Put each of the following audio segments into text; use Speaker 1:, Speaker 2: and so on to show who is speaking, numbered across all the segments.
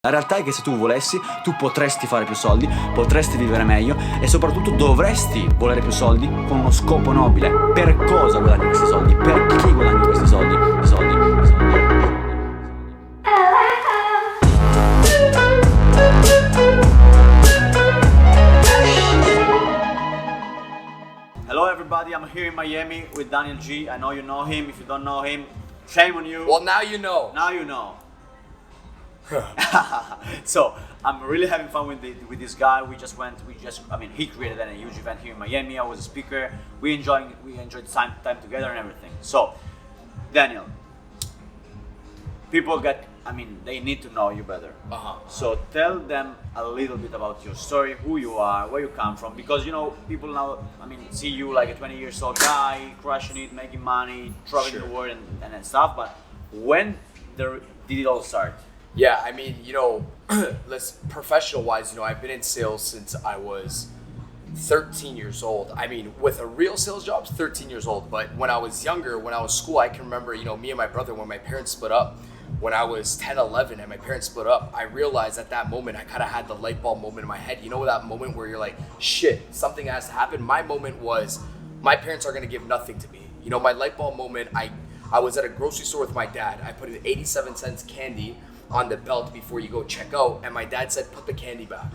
Speaker 1: La realtà è che se tu volessi, tu potresti fare più soldi, potresti vivere meglio e soprattutto dovresti volere più soldi con uno scopo nobile. Per cosa guadagni questi soldi? Per chi guadagni questi soldi? Hello everybody, I'm here in Miami with Daniel G. I know him. If you don't know him, shame on you.
Speaker 2: Well, now you know.
Speaker 1: Now you know. So I'm really having fun with this guy. He created a huge event here in Miami. I was a speaker. We enjoyed time together and everything. So Daniel, they need to know you better. So tell them a little bit about your story, who you are, where you come from, because people now see you like a 20 years old guy crushing it, making money, traveling the world and stuff, but when did it all start?
Speaker 2: Yeah, professional wise, I've been in sales since I was 13 years old. With a real sales job, 13 years old. But when I was younger, when I was school, I can remember, me and my brother, when my parents split up, when I was 10, 11 and my parents split up, I realized at that moment, I kind of had the light bulb moment in my head. You know that moment where you're like, shit, something has to happen? My moment was, my parents are going to give nothing to me. My light bulb moment, I was at a grocery store with my dad. I put an 87 cents candy on the belt before you go check out, and my dad said, put the candy back.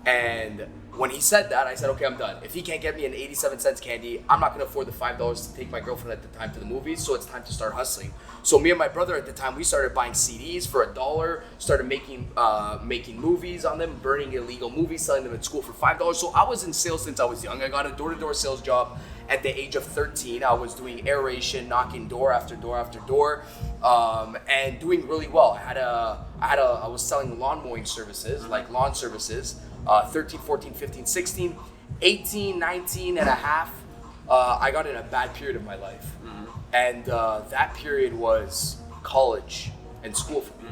Speaker 2: And when he said that, I said, okay, I'm done. If he can't get me an 87 cents candy, I'm not going to afford the $5 to take my girlfriend at the time to the movies, so it's time to start hustling. So me and my brother at the time, we started buying CDs for $1, started making movies on them, burning illegal movies, selling them at school for $5. So I was in sales since I was young. I got a door-to-door sales job at the age of 13. I was doing aeration, knocking door after door after door, and doing really well. I was selling lawn mowing services, like lawn services, 13, 14, 15, 16, 18, 19 and a half. I got in a bad period of my life. And that period was college and school for me,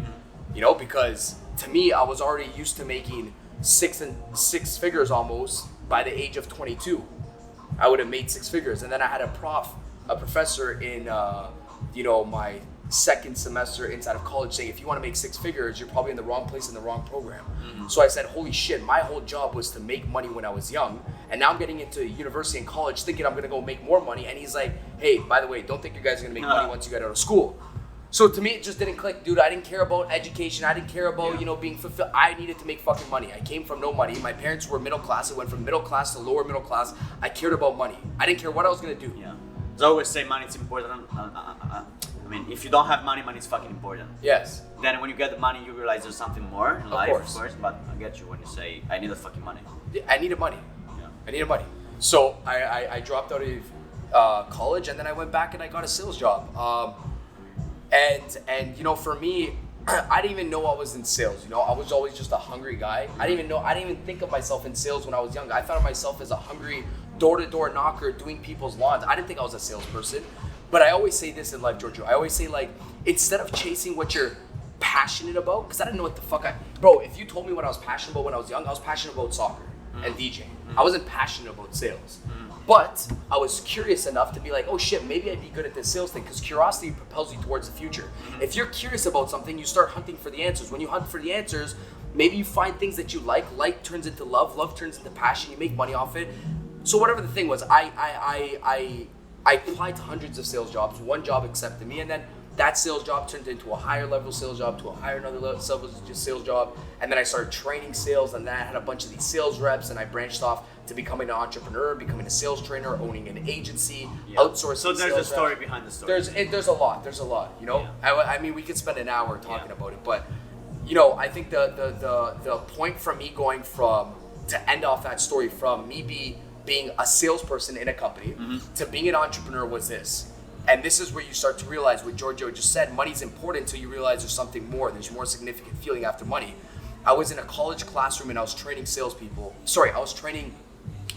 Speaker 2: because to me, I was already used to making six figures almost by the age of 22. I would have made 6 figures. And then I had a professor in, my second semester inside of college saying, if you want to make 6 figures, you're probably in the wrong place in the wrong program. So I said, holy shit, my whole job was to make money when I was young. And now I'm getting into university and college thinking I'm going to go make more money. And he's like, hey, by the way, don't think you guys are going to make money once you get out of school. So to me, it just didn't click, dude. I didn't care about education. I didn't care about, being fulfilled. I needed to make fucking money. I came from no money. My parents were middle class. I went from middle class to lower middle class. I cared about money. I didn't care what I was going to do.
Speaker 1: Yeah. I always say money's important. If you don't have money, money's fucking important.
Speaker 2: Yes.
Speaker 1: Then when you get the money, you realize there's something more in life, of course. But I get you when you say, I need the fucking money.
Speaker 2: Yeah, I needed money.
Speaker 1: Yeah.
Speaker 2: I needed money. So I dropped out of college, and then I went back and I got a sales job. And for me, I didn't even know I was in sales. I was always just a hungry guy. I didn't even think of myself in sales when I was young. I thought of myself as a hungry door-to-door knocker doing people's lawns. I didn't think I was a salesperson. But I always say this in life, Giorgio. I always say, instead of chasing what you're passionate about, because I didn't know what the fuck bro, if you told me what I was passionate about when I was young, I was passionate about soccer and DJing. I wasn't passionate about sales. But I was curious enough to be like, oh shit, maybe I'd be good at this sales thing, because curiosity propels you towards the future. If you're curious about something, you start hunting for the answers. When you hunt for the answers, maybe you find things that you like turns into love turns into passion, you make money off it. So whatever the thing was, I applied to hundreds of sales jobs. One job accepted me, and then that sales job turned into a higher level sales job, to a higher another level sales job, and then I started training sales, and then I had a bunch of these sales reps, and I branched off to becoming an entrepreneur, becoming a sales trainer, owning an agency, outsourcing.
Speaker 1: So there's a story behind the story.
Speaker 2: There's a lot. Yeah. We could spend an hour talking about it, but I think the point from me going to end off that story from me being a salesperson in a company to being an entrepreneur was this. And this is where you start to realize what Giorgio just said, money's important until you realize there's something more, there's more significant feeling after money. I was in a college classroom and I was training I was training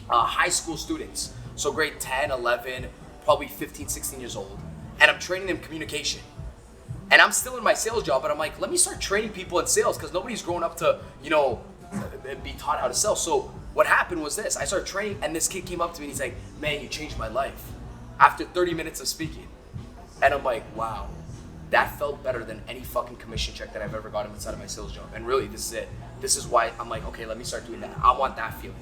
Speaker 2: high school students. So grade 10, 11, probably 15, 16 years old. And I'm training them communication. And I'm still in my sales job, but I'm like, let me start training people in sales because nobody's grown up to, be taught how to sell. So what happened was this, I started training and this kid came up to me and he's like, man, you changed my life after 30 minutes of speaking. And I'm like, wow. that felt better than any fucking commission check that I've ever gotten inside of my sales job. And really, this is it. This is why I'm like, okay, let me start doing that. I want that feeling.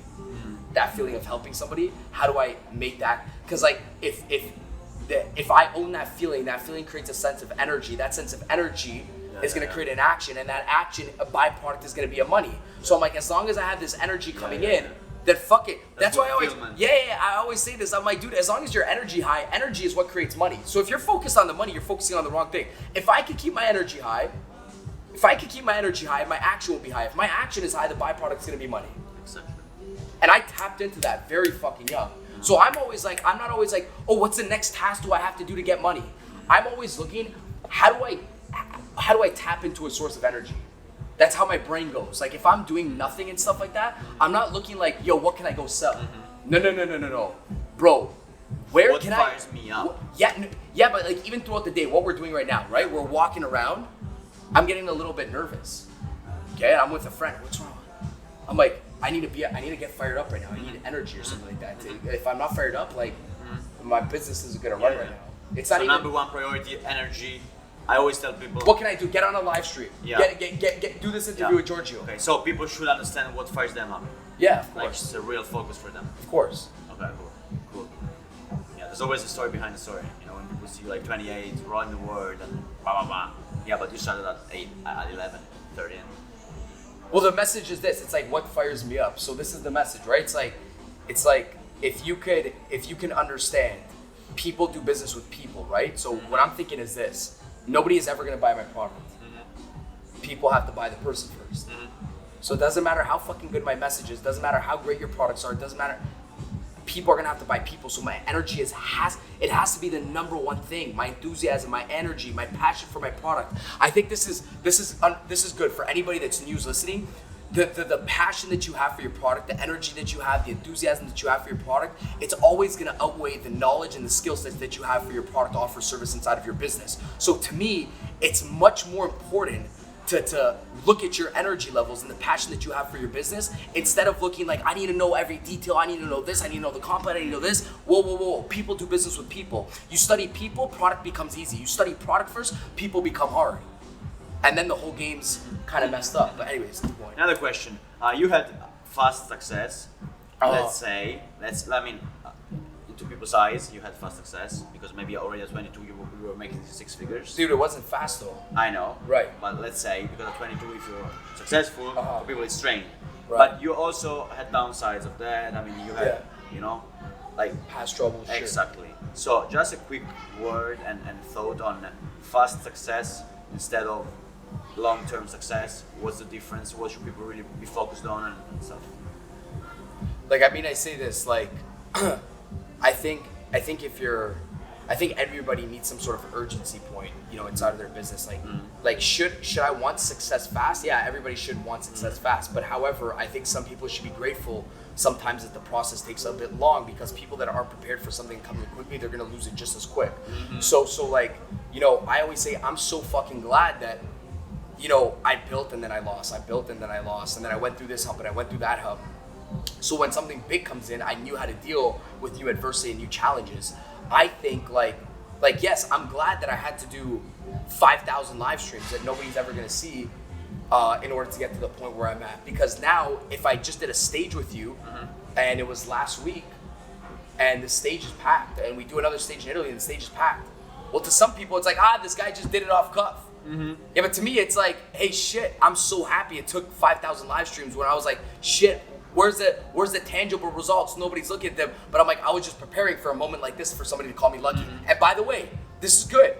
Speaker 2: That feeling of helping somebody. How do I make that? Because like, if I own that feeling creates a sense of energy. That sense of energy is going to create an action, and that action, a byproduct, is going to be a money. So I'm like, as long as I have this energy coming in, then fuck it. That's why I always, I always say this. I'm like, dude, as long as your energy high, energy is what creates money. So if you're focused on the money, you're focusing on the wrong thing. If I could keep my energy high, my action will be high. If my action is high, the byproduct is going to be money.
Speaker 1: Exactly.
Speaker 2: And I tapped into that very fucking young. So I'm not always like, oh, what's the next task do I have to do to get money? I'm always looking, how do I tap into a source of energy? That's how my brain goes. Like if I'm doing nothing and stuff like that, I'm not looking like, yo, what can I go sell? No. Bro,
Speaker 1: what fires me up?
Speaker 2: Yeah, but like even throughout the day, what we're doing right now, right? We're walking around, I'm getting a little bit nervous. Okay, I'm with a friend, what's wrong? I'm like, I need to get fired up right now. I need energy or something like that. If I'm not fired up, like my business isn't gonna run right now. It's not even
Speaker 1: number one priority, energy. I always tell people,
Speaker 2: what can I do? Get on a live stream. Yeah. Get do this interview with Giorgio.
Speaker 1: Okay, so people should understand what fires them up.
Speaker 2: Yeah, of course.
Speaker 1: Like it's a real focus for them.
Speaker 2: Of course.
Speaker 1: Okay, cool. Yeah, there's always a story behind the story. You know, when people see you like 28, rolling the word and blah blah blah. Yeah, but you started at 8, at 11, 13.
Speaker 2: Well, the message is this. It's like what fires me up. So this is the message, right? It's like if you can understand, people do business with people, right? So what I'm thinking is this. Nobody is ever going to buy my product. People have to buy the person first. So it doesn't matter how fucking good my message is, doesn't matter how great your products are, it doesn't matter. People are going to have to buy people. So my energy has to be the number one thing. My enthusiasm, my energy, my passion for my product. I think this is good for anybody that's new listening. The passion that you have for your product, the energy that you have, the enthusiasm that you have for your product, it's always going to outweigh the knowledge and the skill sets that you have for your product, offer, service inside of your business. So to me, it's much more important to look at your energy levels and the passion that you have for your business instead of looking like, I need to know every detail, I need to know this, I need to know the component, I need to know this. Whoa. People do business with people. You study people, product becomes easy. You study product first, people become hard. And then the whole game's kind of messed up. But anyways, good point.
Speaker 1: Another question. You had fast success. Into people's eyes, you had fast success because maybe already at 22 you were making 6 figures.
Speaker 2: Dude, it wasn't fast though.
Speaker 1: I know.
Speaker 2: Right.
Speaker 1: But let's say because at 22, if you're successful, for people it's strange.
Speaker 2: Right.
Speaker 1: But you also had downsides of that. I mean, you had, like
Speaker 2: past trouble.
Speaker 1: Exactly. So just a quick word and thought on fast success instead of long-term success. What's the difference? What should people really be focused on and stuff?
Speaker 2: Like, I mean, I say this, like, I think everybody needs some sort of urgency point, inside of their business. Like, should I want success fast? Yeah, everybody should want success fast. But however, I think some people should be grateful sometimes that the process takes a bit long because people that aren't prepared for something coming quickly, they're gonna lose it just as quick. So like, I always say I'm so fucking glad that, I built and then I lost. I built and then I lost. And then I went through this hump and I went through that hump. So when something big comes in, I knew how to deal with new adversity and new challenges. I think like yes, I'm glad that I had to do 5,000 live streams that nobody's ever gonna see in order to get to the point where I'm at. Because now, if I just did a stage with you and it was last week and the stage is packed and we do another stage in Italy and the stage is packed. Well, to some people, it's like, this guy just did it off cuff. Yeah, but to me, it's like, hey, shit, I'm so happy it took 5,000 live streams when I was like, shit, where's the tangible results? Nobody's looking at them. But I'm like, I was just preparing for a moment like this for somebody to call me lucky. And by the way, this is good.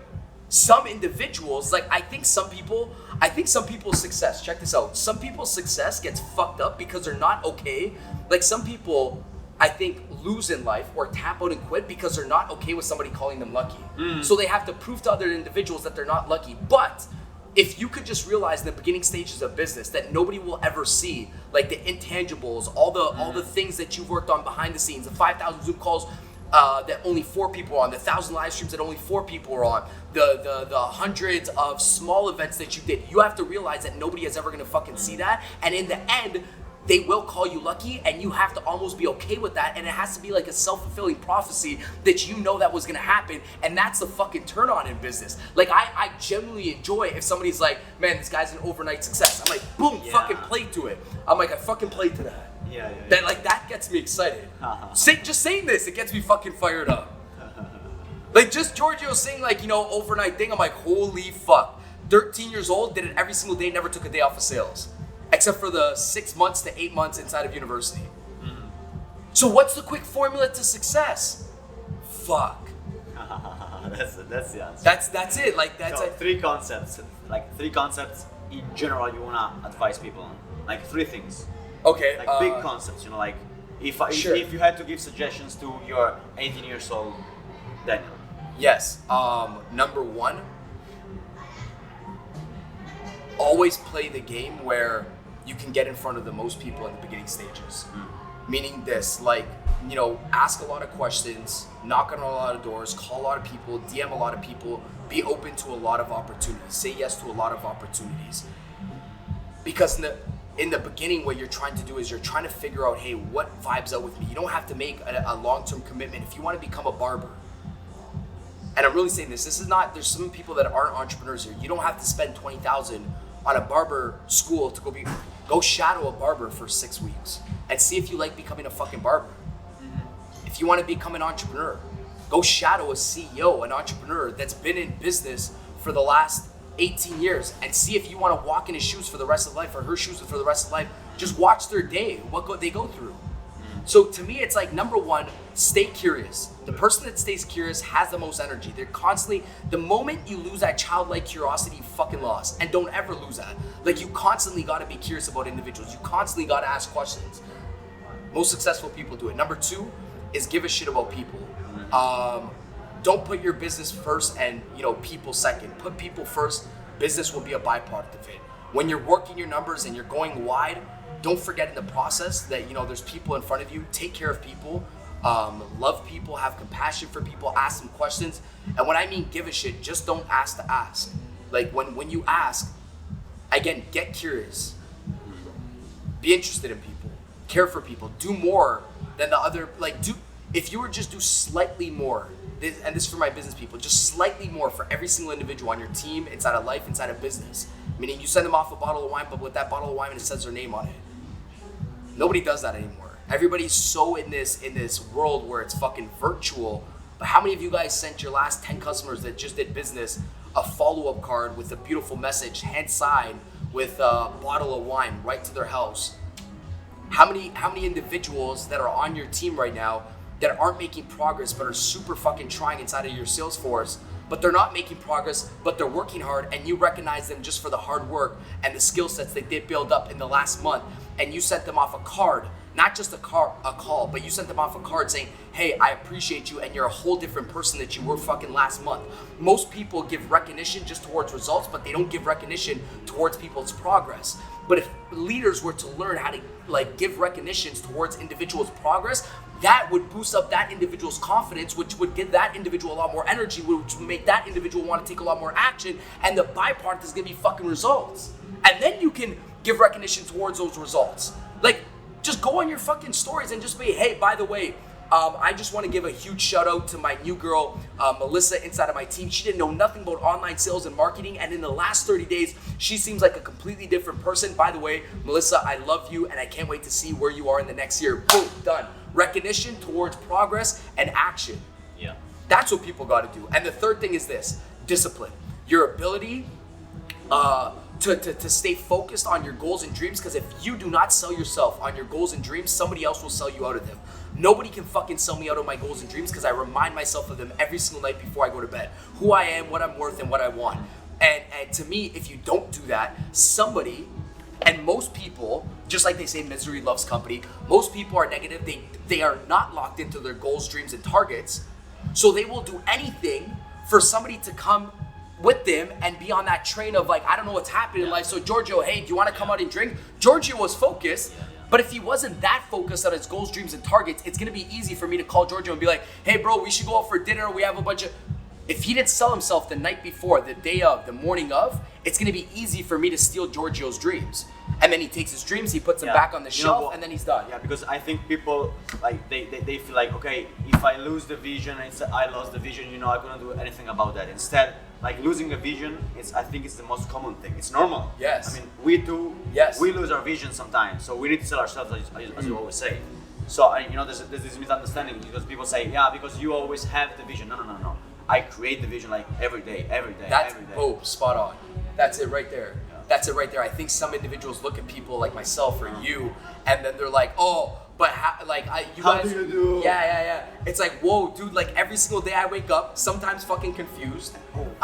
Speaker 2: Some individuals, like I think some people's success, check this out. Some people's success gets fucked up because they're not okay. Like some people, I think, lose in life or tap out and quit because they're not okay with somebody calling them lucky. So they have to prove to other individuals that they're not lucky. But if you could just realize in the beginning stages of business that nobody will ever see, like the intangibles, all the things that you've worked on behind the scenes, the 5,000 Zoom calls that only 4 people are on, the 1,000 live streams that only 4 people are on, the hundreds of small events that you did, you have to realize that nobody is ever gonna fucking see that. And in the end, they will call you lucky, and you have to almost be okay with that, and it has to be like a self-fulfilling prophecy that you know that was gonna happen, and that's the fucking turn on in business. Like I genuinely enjoy if somebody's like, man, this guy's an overnight success. I'm like, boom, fucking play to it. I'm like, I fucking played to that. That like that gets me excited. Just saying this, it gets me fucking fired up. Like just Giorgio saying like, overnight thing, I'm like, holy fuck. 13 years old, did it every single day, never took a day off of sales. Except for the 6 months to 8 months inside of university. So what's the quick formula to success? Fuck.
Speaker 1: That's the answer.
Speaker 2: That's it. Like that's
Speaker 1: so, three concepts in general you wanna advise people on. Like 3 things.
Speaker 2: Okay.
Speaker 1: Like big concepts, like if you had to give suggestions to your 18 years old Daniel.
Speaker 2: Yes. Number 1, always play the game where you can get in front of the most people in the beginning stages. Meaning this, like, ask a lot of questions, knock on a lot of doors, call a lot of people, DM a lot of people, be open to a lot of opportunities, say yes to a lot of opportunities. Because in the beginning, what you're trying to do is you're trying to figure out, hey, what vibes out with me? You don't have to make a long-term commitment. If you want to become a barber, and I'm really saying this is not, there's some people that aren't entrepreneurs here. You don't have to spend $20,000 on a barber school to go shadow a barber for 6 weeks and see if you like becoming a fucking barber. If you want to become an entrepreneur, go shadow a CEO, an entrepreneur that's been in business for the last 18 years and see if you want to walk in his shoes for the rest of life or her shoes for the rest of life. Just watch their day, they go through. So to me, it's like, number 1, stay curious. The person that stays curious has the most energy. They're constantly, the moment you lose that childlike curiosity, you fucking lost. And don't ever lose that. Like, you constantly got to be curious about individuals. You constantly got to ask questions. Most successful people do it. Number 2 is give a shit about people. Don't put your business first and, people second. Put people first. Business will be a byproduct of it. When you're working your numbers and you're going wide, don't forget in the process that, there's people in front of you. Take care of people, love people, have compassion for people, ask them questions. And when I mean give a shit, just don't ask to ask. Like when you ask, again, get curious. Be interested in people, care for people, do more than the other, if you were just do slightly more, and this is for my business people, just slightly more for every single individual on your team, inside of life, inside of business. Meaning you send them off a bottle of wine, but with that bottle of wine, it says their name on it. Nobody does that anymore. Everybody's so in this world where it's fucking virtual. But how many of you guys sent your last 10 customers that just did business a follow-up card with a beautiful message, hand signed with a bottle of wine right to their house? How many individuals that are on your team right now that aren't making progress but are super fucking trying inside of your sales force, but they're not making progress, but they're working hard, and you recognize them just for the hard work and the skill sets that they build up in the last month, and you sent them off a card, not just a call, but you sent them off a card saying, hey, I appreciate you, and you're a whole different person that you were fucking last month. Most people give recognition just towards results, but they don't give recognition towards people's progress. But if leaders were to learn how to give recognitions towards individuals' progress, that would boost up that individual's confidence, which would give that individual a lot more energy, which would make that individual want to take a lot more action, and the byproduct is gonna be fucking results. And then you can give recognition towards those results. Just go on your fucking stories and just be, hey, by the way, I just want to give a huge shout out to my new girl, Melissa, inside of my team. She didn't know nothing about online sales and marketing, and in the last 30 days, she seems like a completely different person. By the way, Melissa, I love you, and I can't wait to see where you are in the next year. Boom, done. Recognition towards progress and action.
Speaker 1: Yeah.
Speaker 2: That's what people got to do. And the third thing is this: discipline. Your ability to stay focused on your goals and dreams, because if you do not sell yourself on your goals and dreams, somebody else will sell you out of them. Nobody can fucking sell me out of my goals and dreams, because I remind myself of them every single night before I go to bed. Who I am, what I'm worth, and what I want. And to me, if you don't do that, somebody, and most people, just like they say misery loves company, most people are negative. They are not locked into their goals, dreams, and targets. So they will do anything for somebody to come with them and be on that train of I don't know what's happening in life. So Giorgio, hey, do you want to come out and drink? Giorgio was focused, but if he wasn't that focused on his goals, dreams, and targets, it's going to be easy for me to call Giorgio and be like, hey bro, we should go out for dinner. We have a bunch of, If he didn't sell himself the night before, the day of, the morning of, it's gonna be easy for me to steal Giorgio's dreams. And then he takes his dreams, he puts them back on the shelf, and then he's done.
Speaker 1: Yeah, because I think people like they feel like, okay, if I lose the vision, I lost the vision. You know, I couldn't do anything about that. Instead, like losing a vision, I think it's the most common thing. It's normal.
Speaker 2: Yes.
Speaker 1: I mean, we do.
Speaker 2: Yes.
Speaker 1: We lose our vision sometimes, so we need to sell ourselves, as you always say. So you know, there's this misunderstanding because people say, yeah, because you always have the vision. No. I create the vision like every day.
Speaker 2: That's
Speaker 1: every day.
Speaker 2: spot on. That's it right there. That's it right there. I think some individuals look at people like myself or you, and then they're like, oh, but how, like, you
Speaker 1: How
Speaker 2: guys,
Speaker 1: do you do?
Speaker 2: Yeah. It's like, whoa, dude, like every single day I wake up, sometimes fucking confused,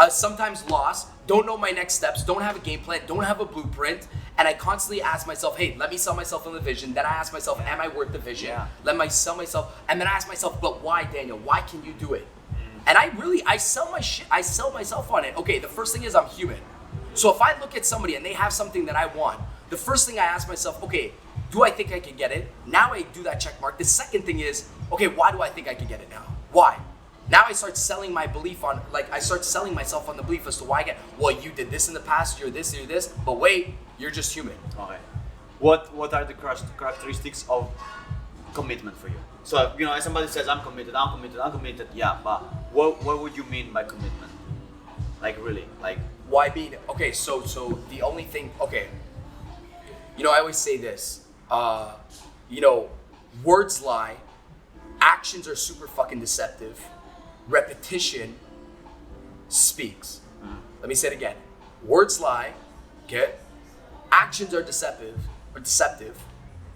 Speaker 2: sometimes lost, don't know my next steps, don't have a game plan, don't have a blueprint, and I constantly ask myself, hey, let me sell myself on the vision. Then I ask myself, am I worth the vision?
Speaker 1: Yeah.
Speaker 2: Let me sell myself, and then I ask myself, but why, Daniel? Why can you do it? And I sell my shit, I sell myself on it. Okay, the first thing is I'm human. So if I look at somebody and they have something that I want, the first thing I ask myself, okay, do I think I can get it? Now I do that check mark. The second thing is, okay, why do I think I can get it now? Why? Now I start selling my belief on, like I start selling myself on the belief as to why I get, well, you did this in the past, you're this, but wait, you're just human.
Speaker 1: Okay. What are the characteristics of commitment for you? So, you know, if somebody says, I'm committed, yeah, but what would you mean by commitment? Like, really? Like,
Speaker 2: why being, okay, so the only thing, okay, you know, I always say this, you know, words lie, actions are super fucking deceptive, repetition speaks. Let me say it again. Words lie, okay? Actions are deceptive,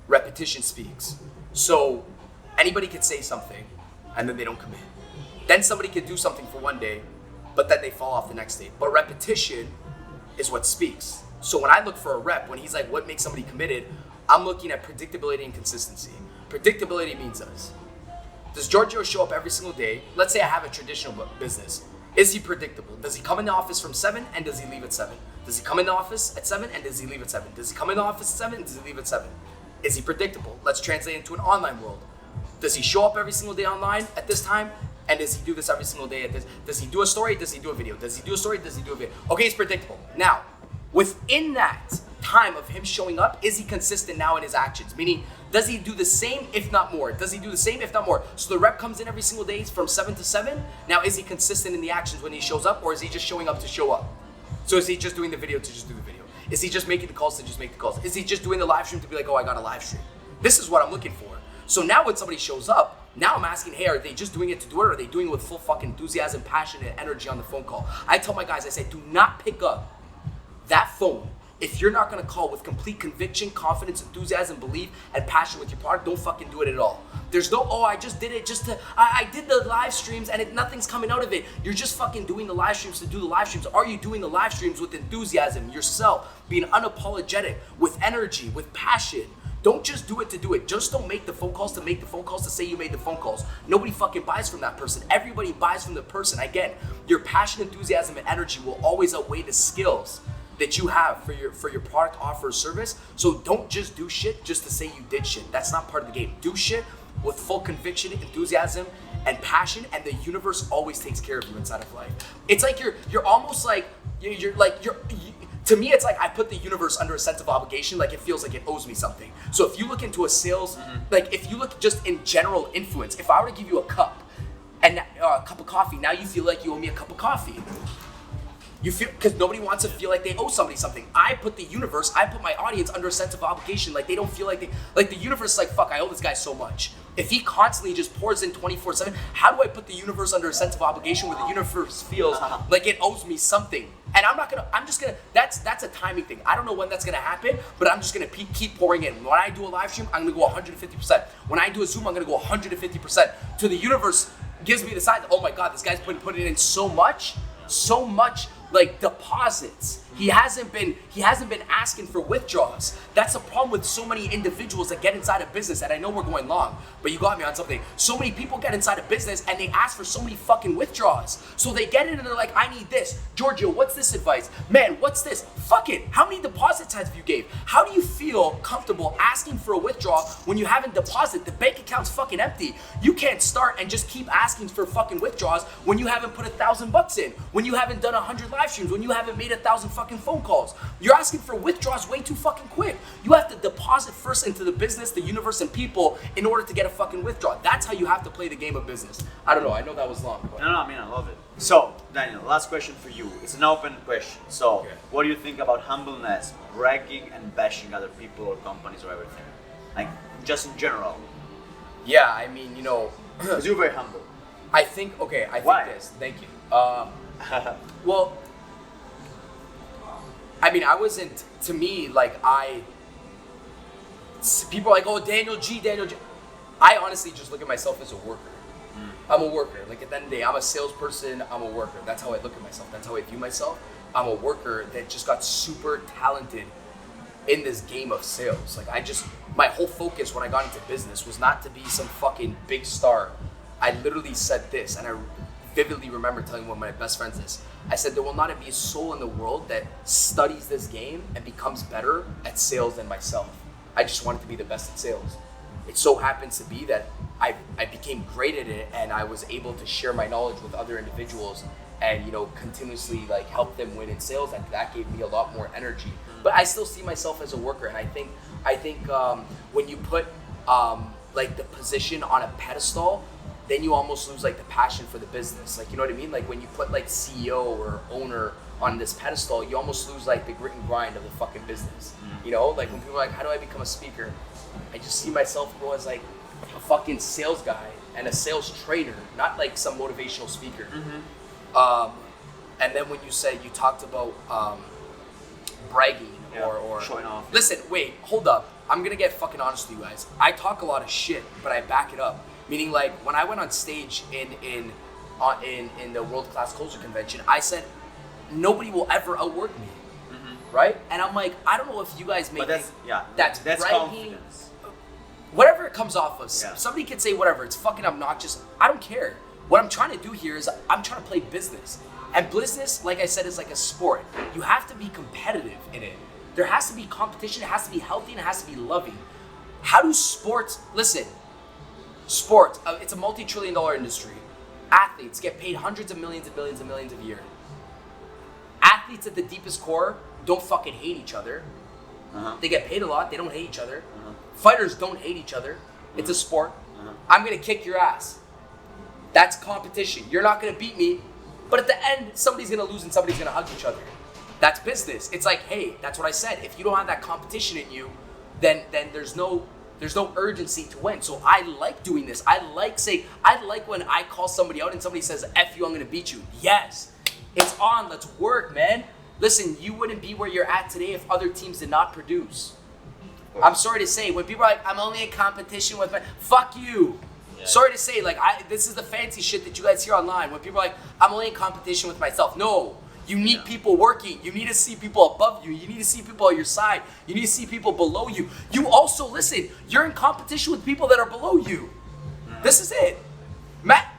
Speaker 2: repetition speaks. So anybody could say something and then they don't commit. Then somebody could do something for one day, but then they fall off the next day. But repetition is what speaks. So when I look for a rep, when he's like, what makes somebody committed? I'm looking at predictability and consistency. Predictability means this. Does Giorgio show up every single day? Let's say I have a traditional business. Is he predictable? Does he come in the office from 7 and does he leave at 7? Does he come in the office at 7 and does he leave at 7? Does he come in the office at 7 and does he leave at 7? Is he predictable? Let's translate into an online world. Does he show up every single day online at this time? And does he do this every single day at this? Does he do a story? Does he do a video? Does he do a story? Does he do a video? Okay, he's predictable. Now, within that time of him showing up, is he consistent now in his actions? Meaning, does he do the same, if not more? Does he do the same, if not more? So the rep comes in every single day from 7 to 7. Now, is he consistent in the actions when he shows up, or is he just showing up to show up? So is he just doing the video to just do the video? Is he just making the calls to just make the calls? Is he just doing the live stream to be like, oh, I got a live stream? This is what I'm looking for. So now when somebody shows up, now I'm asking, hey, are they just doing it to do it, or are they doing it with full fucking enthusiasm, passion, and energy on the phone call? I tell my guys, I say, do not pick up that phone if you're not gonna call with complete conviction, confidence, enthusiasm, belief, and passion with your product. Don't fucking do it at all. There's no, oh, I just did it just to, I did the live streams and nothing's coming out of it. You're just fucking doing the live streams to do the live streams. Are you doing the live streams with enthusiasm, yourself, being unapologetic, with energy, with passion? Don't just do it to do it. Just don't make the phone calls to make the phone calls to say you made the phone calls. Nobody fucking buys from that person. Everybody buys from the person. Again, your passion, enthusiasm, and energy will always outweigh the skills that you have for your product, offer, or service. So don't just do shit just to say you did shit. That's not part of the game. Do shit with full conviction, enthusiasm, and passion, and the universe always takes care of you inside of life. It's like you're almost like to me, it's like I put the universe under a sense of obligation, like it feels like it owes me something. So if you look into a sales, like if you look just in general influence, if I were to give you a cup and a cup of coffee, now you feel like you owe me a cup of coffee. You feel, because nobody wants to feel like they owe somebody something. I put my audience under a sense of obligation, like they don't feel like the universe is like, fuck, I owe this guy so much. If he constantly just pours in 24/7, how do I put the universe under a sense of obligation where the universe feels like it owes me something? And that's a timing thing. I don't know when that's gonna happen, but I'm just gonna keep pouring in. When I do a live stream, I'm gonna go 150%. When I do a Zoom, I'm gonna go 150%. To the universe gives me the sign, oh my God, this guy's putting in so much like deposits. He hasn't been asking for withdrawals. That's the problem with so many individuals that get inside a business, and I know we're going long, but you got me on something. So many people get inside a business and they ask for so many fucking withdrawals. So they get in and they're like, I need this. Giorgio, what's this advice? Man, what's this? Fuck it. How many deposits have you gave? How do you feel comfortable asking for a withdrawal when you haven't deposited? The bank account's fucking empty. You can't start and just keep asking for fucking withdrawals when you haven't put $1,000 in, when you haven't done 100 live streams, when you haven't made 1,000 fucking phone calls. You're asking for withdrawals way too fucking quick. You have to deposit first into the business, the universe, and people in order to get a fucking withdrawal. That's how you have to play the game of business. I don't know. I know that was long. But.
Speaker 1: No, I mean, I love it. So, Daniel, last question for you. It's an open question. So, What do you think about humbleness, bragging and bashing other people or companies or everything? Like, just in general.
Speaker 2: Yeah, I mean, you know.
Speaker 1: Because you're very humble.
Speaker 2: I think
Speaker 1: Why?
Speaker 2: this. Thank you. Well, I mean, I wasn't, to me, like, people are like, oh, Daniel G. I honestly just look at myself as a worker. I'm a worker. Like, at the end of the day, I'm a salesperson, I'm a worker. That's how I look at myself. That's how I view myself. I'm a worker that just got super talented in this game of sales. Like, my whole focus when I got into business was not to be some fucking big star. I literally said this, and I vividly remember telling one of my best friends this. I said, there will not be a soul in the world that studies this game and becomes better at sales than myself. I just wanted to be the best at sales. It so happens to be that I became great at it, and I was able to share my knowledge with other individuals and, you know, continuously like help them win in sales. And that gave me a lot more energy. But I still see myself as a worker, and I think when you put like the position on a pedestal, then you almost lose like the passion for the business. Like, you know what I mean? Like when you put like CEO or owner on this pedestal, you almost lose like the grit and grind of the fucking business. You know, like when people are like, how do I become a speaker? I just see myself, bro, as like a fucking sales guy and a sales trainer, not like some motivational speaker. And then when you talked about bragging or
Speaker 1: showing off.
Speaker 2: Listen, wait, hold up. I'm gonna get fucking honest with you guys. I talk a lot of shit, but I back it up. Meaning, like, when I went on stage in the World Class Closer Convention, I said, nobody will ever outwork me, right? And I'm like, I don't know if you guys make
Speaker 1: that's
Speaker 2: bragging,
Speaker 1: confidence.
Speaker 2: Whatever it comes off of.
Speaker 1: Yeah.
Speaker 2: Somebody can say whatever, it's fucking obnoxious. I don't care. What I'm trying to do here is I'm trying to play business. And business, like I said, is like a sport. You have to be competitive in it. There has to be competition, it has to be healthy, and it has to be loving. How do sports, listen, sports, it's a multi-trillion-dollar industry. Athletes get paid hundreds of millions and millions and millions a year. Athletes at the deepest core don't fucking hate each other. They get paid a lot, they don't hate each other. Fighters don't hate each other. It's a sport. I'm gonna kick your ass. That's competition. You're not gonna beat me, but at the end, somebody's gonna lose and somebody's gonna hug each other. That's business. It's like, hey, that's what I said. If you don't have that competition in you, then there's no urgency to win. So I like doing this. I like when I call somebody out and somebody says, F you, I'm gonna beat you. Yes, it's on, let's work, man. Listen, you wouldn't be where you're at today if other teams did not produce. I'm sorry to say, when people are like, I'm only in competition with my, fuck you. Yeah. Sorry to say, like, this is the fancy shit that you guys hear online. When people are like, I'm only in competition with myself. No, you need people working. You need to see people above you. You need to see people on your side. You need to see people below you. You also, listen, you're in competition with people that are below you. This is it. Matt,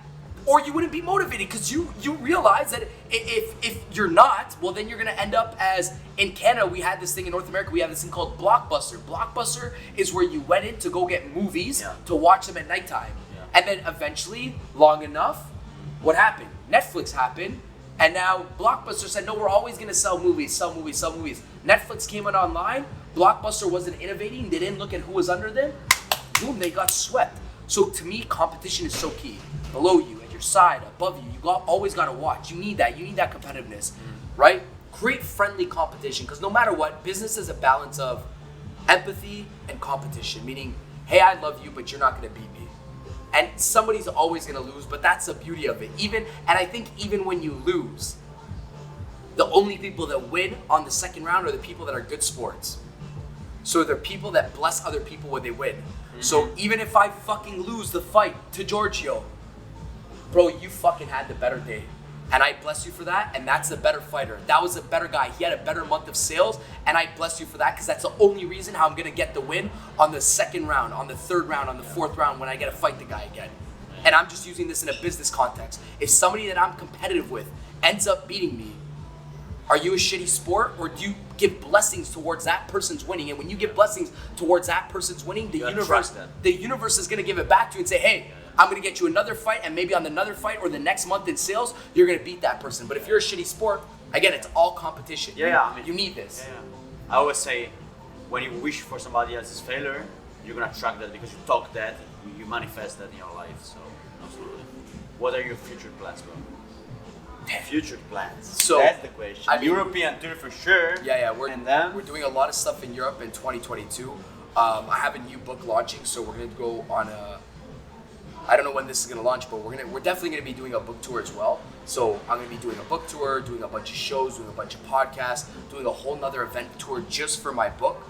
Speaker 2: or you wouldn't be motivated because you realize that if you're not, well, then you're going to end up as, in Canada, we had this thing in North America, we have this thing called Blockbuster. Blockbuster is where you went in to go get movies to watch them at nighttime. And then eventually, long enough, what happened? Netflix happened, and now Blockbuster said, no, we're always going to sell movies. Netflix came out online, Blockbuster wasn't innovating, they didn't look at who was under them, boom, they got swept. So to me, competition is so key. Below you, at your side, above you, always got to watch. You need that competitiveness, right? Create friendly competition, because no matter what, business is a balance of empathy and competition, meaning, hey, I love you, but you're not going to beat me. And somebody's always going to lose, but that's the beauty of it. And I think even when you lose, the only people that win on the second round are the people that are good sports. So they're people that bless other people when they win. So even if I fucking lose the fight to Giorgio, bro, you fucking had the better day. And I bless you for that, and that's a better fighter. That was a better guy. He had a better month of sales, and I bless you for that because that's the only reason how I'm gonna get the win on the second round, on the third round, on the fourth round when I get to fight the guy again. And I'm just using this in a business context. If somebody that I'm competitive with ends up beating me, are you a shitty sport, or do you give blessings towards that person's winning? And when you give blessings towards that person's winning, the universe is gonna give it back to you and say, hey, I'm gonna get you another fight, and maybe on another fight or the next month in sales, you're gonna beat that person. But if you're a shitty sport, again, it's all competition.
Speaker 1: I mean,
Speaker 2: you need this.
Speaker 1: I always say, when you wish for somebody else's failure, you're gonna attract that because you talk that, you manifest that in your life. So, absolutely. What are your future plans, bro? Future plans.
Speaker 2: So
Speaker 1: that's the question.
Speaker 2: I mean,
Speaker 1: European tour for sure.
Speaker 2: We're doing a lot of stuff in Europe in 2022. I have a new book launching, so we're gonna go on a. I don't know when this is gonna launch, but we're definitely gonna be doing a book tour as well. So I'm gonna be doing a book tour, doing a bunch of shows, doing a bunch of podcasts, doing a whole nother event tour just for my book.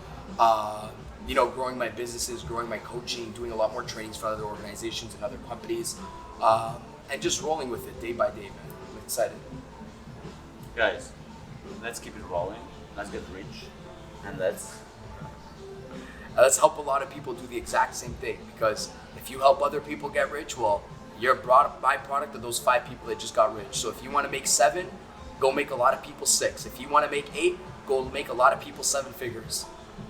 Speaker 2: Growing my businesses, growing my coaching, doing a lot more trainings for other organizations and other companies, and just rolling with it day by day, man. I'm excited.
Speaker 1: Guys, let's keep it rolling. Let's get rich, and let's
Speaker 2: help a lot of people do the exact same thing, because if you help other people get rich, well, you're a byproduct of those 5 people that just got rich. So if you want to make 7, go make a lot of people 6. If you want to make 8, go make a lot of people 7 figures.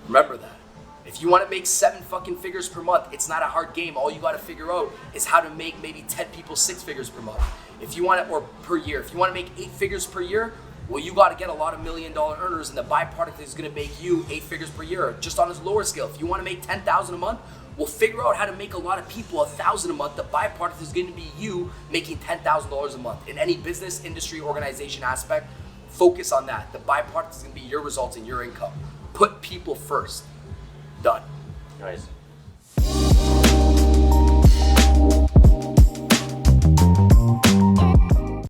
Speaker 2: Remember that. If you want to make 7 fucking figures per month, it's not a hard game. All you got to figure out is how to make maybe 10 people 6 figures per month. If you want to, or per year. If you want to make 8 figures per year, well, you got to get a lot of $1 million earners, and the byproduct is going to make you 8 figures per year, just on a lower scale. If you want to make 10,000 a month, we'll figure out how to make a lot of people 1,000 a month. The byproduct is going to be you making $10,000 a month. In any business, industry, organization aspect, focus on that. The byproduct is going to be your results and your income. Put people first. Done.
Speaker 1: Guys,